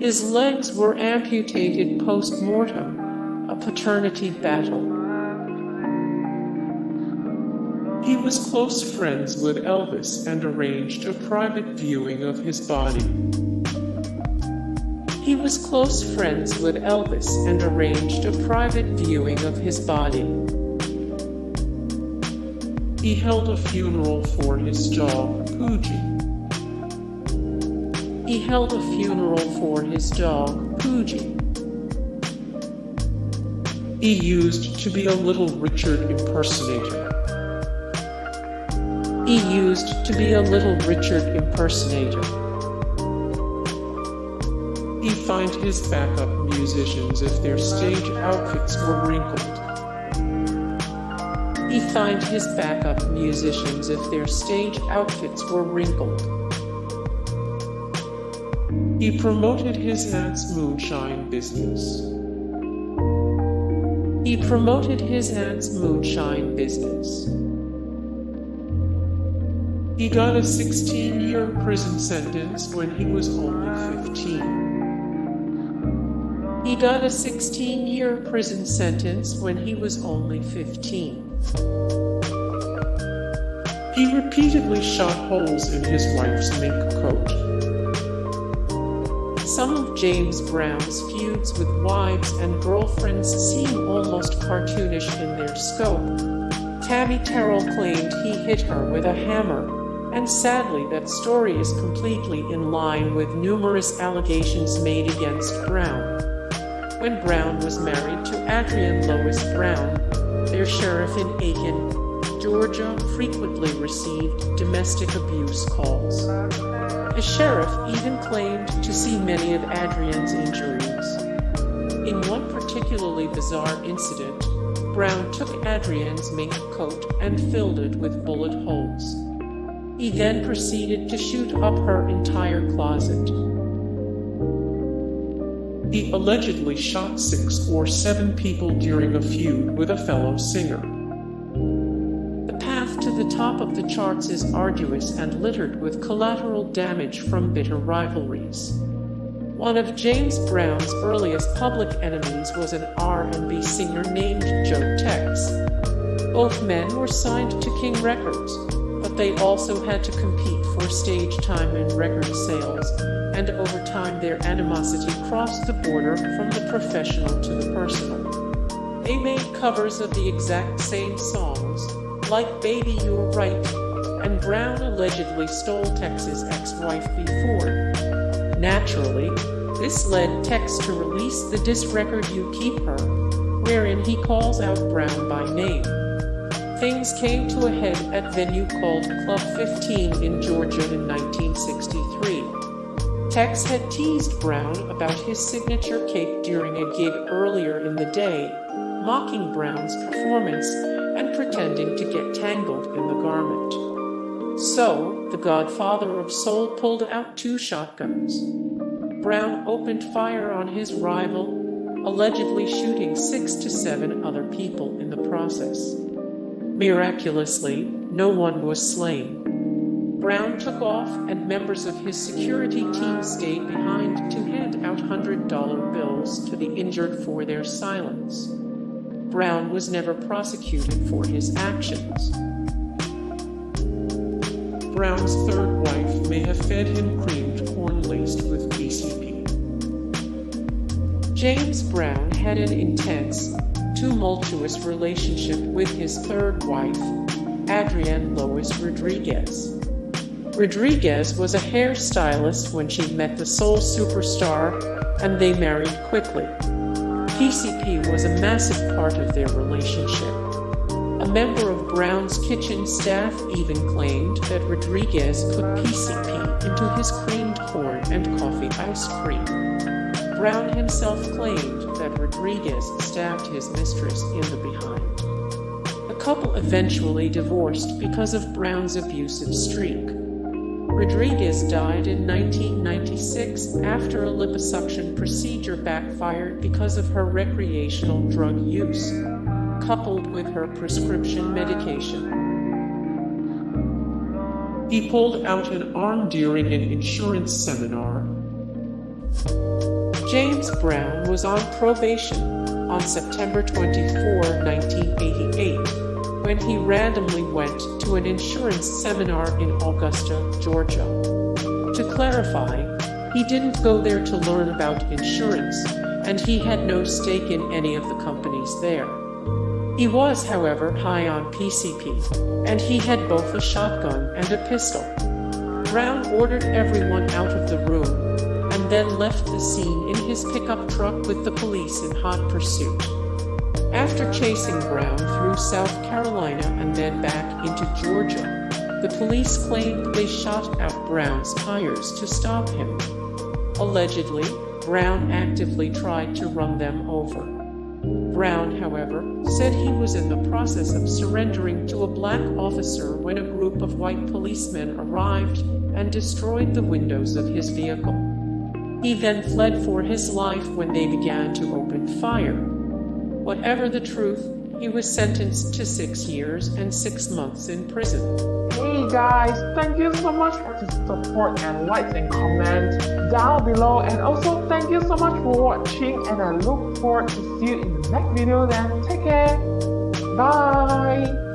His legs were amputated post-mortem, a paternity battle. He was close friends with Elvis and arranged a private viewing of his body. He was close friends with Elvis and arranged a private viewing of his body. He held a funeral for his dog, Poojie. He held a funeral for his dog, Poojie. He used to be a little Richard impersonator. He used to be a little Richard impersonator. He find his backup musicians if their stage outfits were wrinkled. He find his backup musicians if their stage outfits were wrinkled. He promoted his aunt's moonshine business. He promoted his aunt's moonshine business. He got a 16-year prison sentence when he was only 15. He got a 16-year prison sentence when he was only 15. He repeatedly shot holes in his wife's mink coat. Some of James Brown's feuds with wives and girlfriends seem almost cartoonish in their scope. Tammy Terrell claimed he hit her with a hammer, and sadly that story is completely in line with numerous allegations made against Brown. When Brown was married to Adrienne Lois Brown, their sheriff in Aiken, Georgia, frequently received domestic abuse calls. The sheriff even claimed to see many of Adrienne's injuries. In one particularly bizarre incident, Brown took Adrienne's mink coat and filled it with bullet holes. He then proceeded to shoot up her entire closet. He allegedly shot 6 or 7 people during a feud with a fellow singer. The path to the top of the charts is arduous and littered with collateral damage from bitter rivalries. One of James Brown's earliest public enemies was an R&B singer named Joe Tex. Both men were signed to King Records, but they also had to compete for stage time and record sales, and over time their animosity crossed the border from the professional to the personal. They made covers of the exact same songs, like Baby You're Right, and Brown allegedly stole Tex's ex-wife before. Naturally, this led Tex to release the diss record You Keep Her, wherein he calls out Brown by name. Things came to a head at venue called Club 15 in Georgia in 1963. Tex had teased Brown about his signature cape during a gig earlier in the day, mocking Brown's performance and pretending to get tangled in the garment. So, the Godfather of Soul pulled out 2 shotguns. Brown opened fire on his rival, allegedly shooting 6 to 7 other people in the process. Miraculously, no one was slain. Brown took off, and members of his security team stayed behind to hand out $100 bills to the injured for their silence. Brown was never prosecuted for his actions. Brown's third wife may have fed him creamed corn laced with PCP. James Brown had an intense, tumultuous relationship with his third wife, Adrienne Lois Rodriguez. Rodriguez was a hairstylist when she met the soul superstar, and they married quickly. PCP was a massive part of their relationship. A member of Brown's kitchen staff even claimed that Rodriguez put PCP into his creamed corn and coffee ice cream. Brown himself claimed that Rodriguez stabbed his mistress in the behind. The couple eventually divorced because of Brown's abusive streak. Rodriguez died in 1996 after a liposuction procedure backfired because of her recreational drug use, coupled with her prescription medication. He pulled out an arm during an insurance seminar. James Brown was on probation on September 24, 1988, when he randomly went to an insurance seminar in Augusta, Georgia. To clarify, he didn't go there to learn about insurance, and he had no stake in any of the companies there. He was, however, high on PCP, and he had both a shotgun and a pistol. Brown ordered everyone out of the room, and then left the scene in his pickup truck with the police in hot pursuit. After chasing Brown through South Carolina and then back into Georgia, the police claimed they shot out Brown's tires to stop him. Allegedly, Brown actively tried to run them over. Brown, however, said he was in the process of surrendering to a black officer when a group of white policemen arrived and destroyed the windows of his vehicle. He then fled for his life when they began to open fire. Whatever the truth, he was sentenced to 6 years and 6 months in prison. Hey guys, thank you so much for the support and likes and comments down below, and also thank you so much for watching, and I look forward to see you in the next video. Then take care, bye.